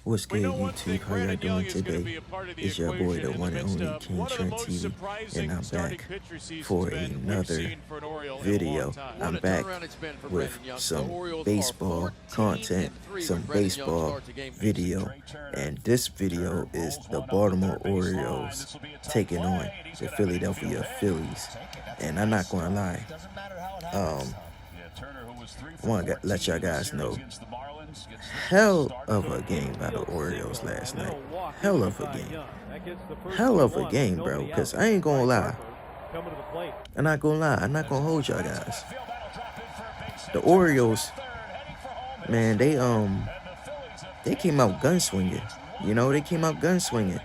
What's good, YouTube? How y'all doing today? It's your boy, the one and only King Trent TV, and I'm back for another video. I'm back with some baseball content, some baseball video, and this video is the Baltimore Orioles taking on the Philadelphia Phillies. And I'm not gonna lie, I want to let y'all guys know, hell of a game by the Orioles last night. Hell of a game. Hell of a game, bro. Because I ain't going to lie. I'm not going to lie. I'm not going to hold y'all guys. The Orioles, man, they came out gunslinging. You know, they came out gunslinging.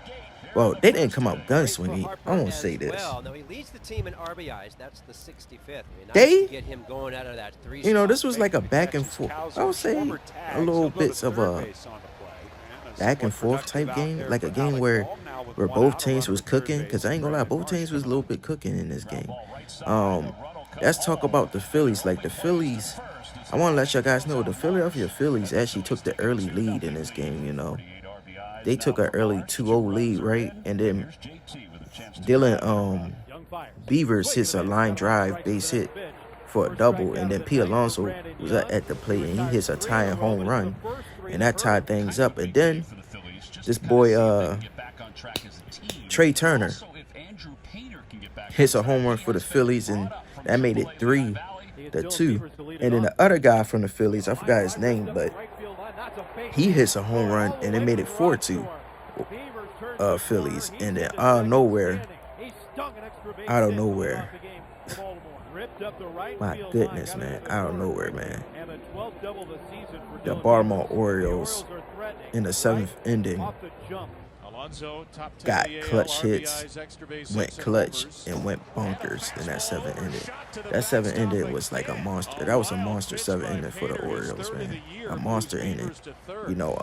Well, they didn't come out gunslinging. I won't say this. Well, no, he leads the team in RBIs. That's the 65th. They, get him going out of that you know, this was like a back and forth. I would say a little bits of a back and forth type game, like a game where both teams was cooking. Cause I ain't gonna lie, both teams was a little bit cooking in this game. Let's talk about the Phillies. Like the Phillies, I want to let y'all guys know the Philadelphia Phillies actually took the early lead in this game. You know, they took an early 2-0 lead, right? And then Dylan Beavers hits a line drive base hit for a double, and then P. Alonso was at the plate and he hits a tying home run, and that tied things up. And then this boy Trey Turner hits a home run for the Phillies, and that made it 3-2. And then the other guy from the Phillies, I forgot his name, but he hits a home run and it made it 4-2 Phillies. And then out of nowhere, my goodness, man, out of nowhere, man, the Baltimore Orioles in the 7th inning got clutch hits, went clutch, and went bonkers in that 7th inning. That 7th inning was like a monster. That was a monster 7th inning for the Orioles, man. A monster inning. You know,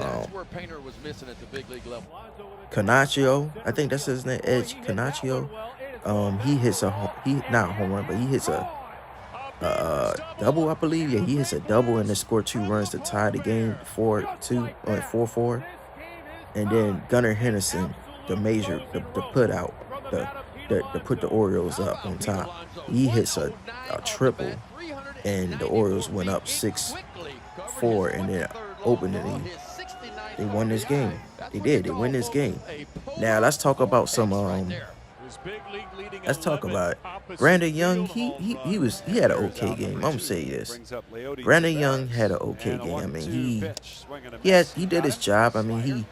Canacio, I think that's his name, Edge Canacio. He hits not a home run, but he hits a double, I believe. Yeah, he hits a double and they score 2 runs to tie the game 4-2 or 4-4. And then Gunnar Henderson, the put out, to put the Orioles up on top. He hits a triple, and the Orioles went up 6-4, and then opening, they won this game. They did. They win this game. Now let's talk about some. Let's talk about it. Brandon Young. He had an okay game. I'm gonna say this. Brandon Young had an okay game. I mean, he did his job. I mean,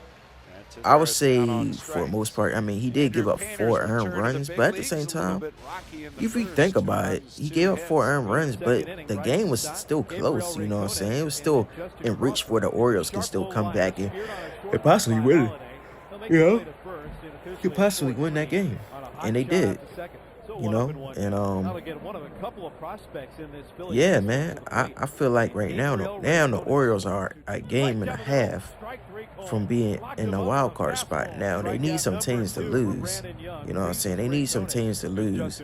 I would say for the most part, I mean, he did give up 4 earned runs, but at the same time, if you think about it, he gave up 4 earned runs, but the game was still close, you know what I'm saying? It was still in reach for the Orioles can still come back and possibly win it, you know? Could possibly win that game, and they did. You know, and yeah, man, I feel like right now the Orioles are a game and a half from being in the wild card spot. Now they need some teams to lose. You know what I'm saying? They need some teams to lose,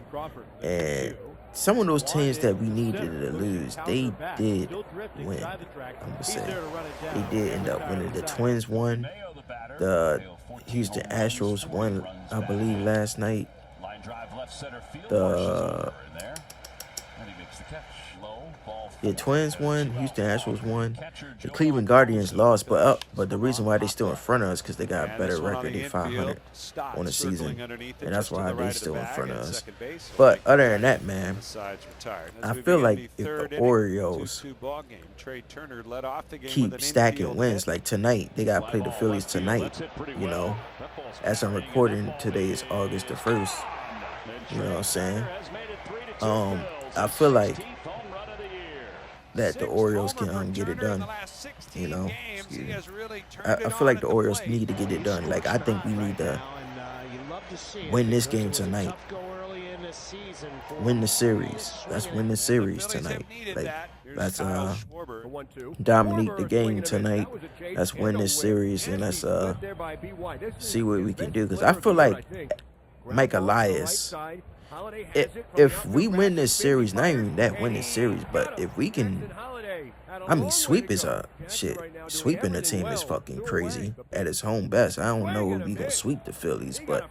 and some of those teams that we needed to lose, they did win. I'm gonna say they did end up winning. The Twins won. The Houston Astros won, I believe, last night. The Twins won, Houston Astros won. The Cleveland Guardians lost, but the reason why they still in front of us because they got a better record than 500 on the season, and that's why they still in front of us. But other than that, man, I feel like if the Orioles keep stacking wins, like tonight, they got to play the Phillies tonight. You know, as I'm recording, today is August the 1st. You know what I'm saying? I feel like that the Orioles can get it done. You know, I feel like the Orioles need to get it done. Like, I think we need to win this game tonight. Win the series. Let's win the series tonight. Like, let's dominate the game tonight. Let's win this series, and let's see what we can do. Because I feel like Mike Elias, if we win this series, not even that win this series, but if we can I mean, sweep is a shit. Sweeping the team is fucking crazy at its home best. I don't know if we gonna sweep the Phillies, but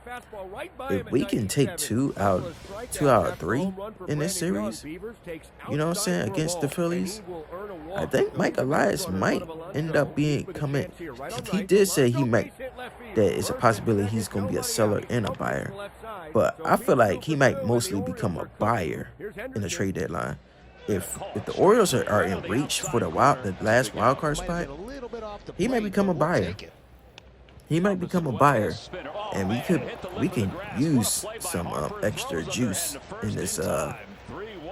if we can take two out of three in this series, you know what I'm saying, against the Phillies, I think Mike Elias might end up being coming. He did say that it's a possibility he's gonna be a seller and a buyer, but I feel like he might mostly become a buyer in the trade deadline. If the Orioles are in reach for the last wild card spot, he might become a buyer. He might become a buyer, and we can use some extra juice in this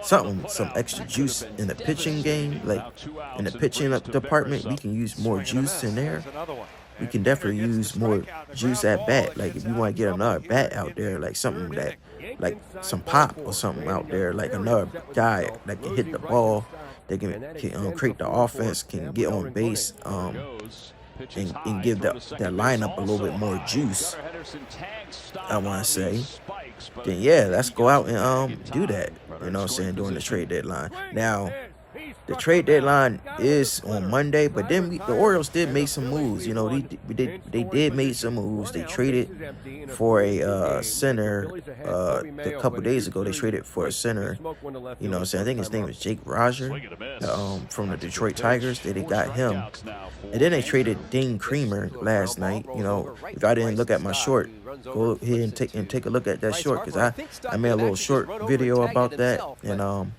some extra juice in the pitching game, like in the pitching department. We can use more juice in there. We can definitely use more juice at bat. Like if you want to get another bat out there, like something that, like some pop or something out there, like another guy that can hit the ball, they can create the offense, can get on base, and give that lineup a little bit more juice, I want to say, then yeah, let's go out and do that. You know what I'm saying, during the trade deadline. Now, the trade deadline is on Monday, but then the Orioles did make some moves. You know, they did make some moves. They traded for a center a couple days ago. They traded for a center. You know what I'm saying? I think his name is Jake Roger from the Detroit Tigers. They got him. And then they traded Dean Creamer last night. You know, if I didn't look at my short, go ahead and take a look at that short, because I made a little short video about that. And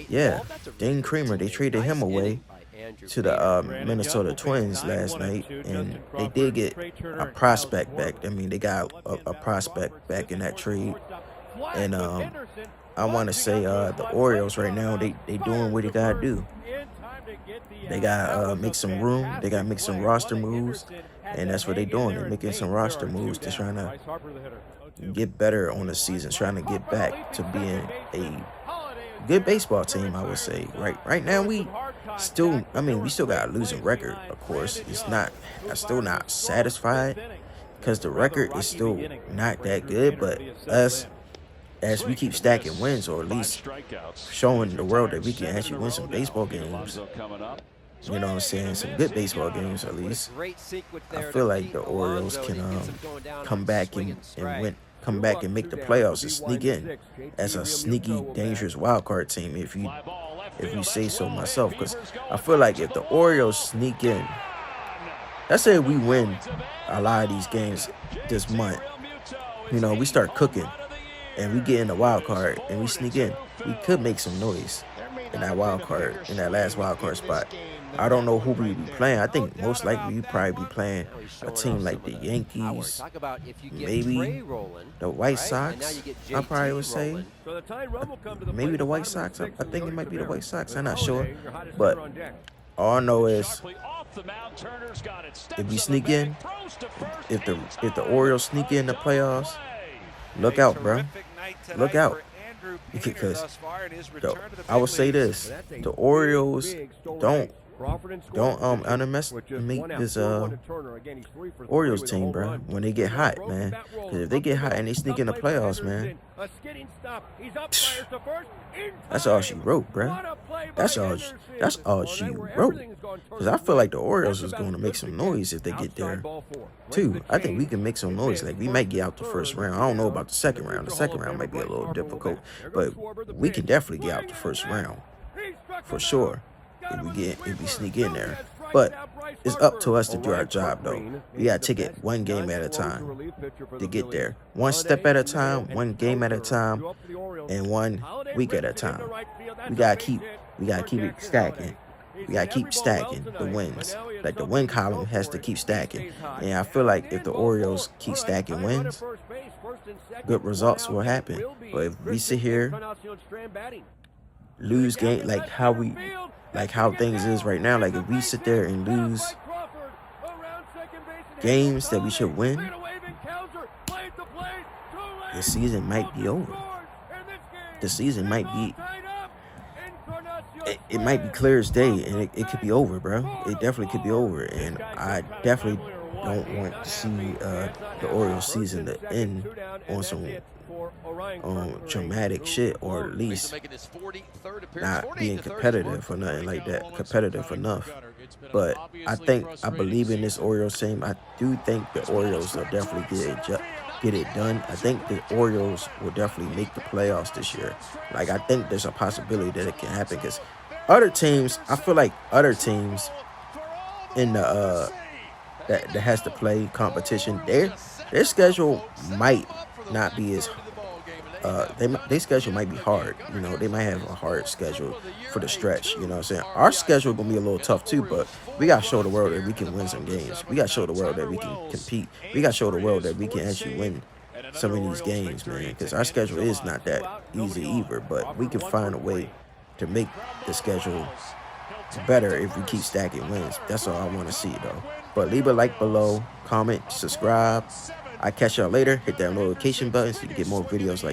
yeah, Dean Creamer, they traded him away to the Minnesota Twins last night, and they did get a prospect back. I mean, they got a prospect back in that trade. And I want to say the Orioles right now, they doing what they gotta do. They gotta make some room. They gotta make some roster moves, and that's what they're doing. They're making some roster moves. They're trying to get better on the season, trying to get back to being a good baseball team, I would say. Right now, we still got a losing record, of course. I'm still not satisfied, because the record is still not that good, but as we keep stacking wins, or at least showing the world that we can actually win some baseball games, you know what I'm saying, some good baseball games at least, I feel like the Orioles can come back and make the playoffs and sneak in as a sneaky, dangerous wild card team, if you say so myself. Because I feel like if the Orioles sneak in, let's say we win a lot of these games this month, you know, we start cooking and we get in the wild card and we sneak in, we could make some noise in that last wild card spot. I don't know who we be playing. I think most likely we probably be playing a team like the Yankees, maybe the White Sox, I probably would say. Maybe the White Sox. I think it might be the White Sox. I'm not sure. But all I know is if we sneak in, if the Orioles sneak in the playoffs, look out, bro. Look out. Because I will say this, the Orioles don't underestimate this Orioles team, bro, when they get hot, man. Because if they get hot and they sneak in the playoffs, man, that's all she wrote, bro. That's all she wrote. Because I feel like the Orioles is going to make some noise if they get there, too. I think we can make some noise. Like, we might get out the first round. I don't know about the second round. The second round might be a little difficult. But we can definitely get out the first round, for sure, if we sneak in there. But it's up to us to do our job, though. We got to take it one game at a time to get there. One step at a time, one game at a time, and 1 week at a time. We gotta keep it stacking. We gotta keep stacking the wins. Like, the win column has to keep stacking. And I feel like if the Orioles keep stacking wins, good results will happen. But if we sit here, lose game, like how things is right now, like if we sit there and lose games that we should win, the season might be over. The season might be, it might be clear as day, and it could be over, bro. It definitely could be over. And I definitely don't want to see the Orioles season to end on some dramatic shit, or at least not being competitive or nothing like that. Competitive enough. But I believe in this Orioles team. I do think the Orioles will definitely get it done. I think the Orioles will definitely make the playoffs this year. Like, I think there's a possibility that it can happen, because other teams, I feel like other teams in the that has to play competition, their schedule might not be as their schedule might be hard. You know, they might have a hard schedule for the stretch. You know what I'm saying? Our schedule gonna be a little tough too, but we gotta show the world that we can win some games. We gotta show the world that we can compete. We gotta show the world that we can actually win some of these games, man. Because our schedule is not that easy either, but we can find a way to make the schedule better if we keep stacking wins. That's all I want to see, though. But leave a like below, comment, subscribe. I catch y'all later. Hit that notification button so you can get more videos like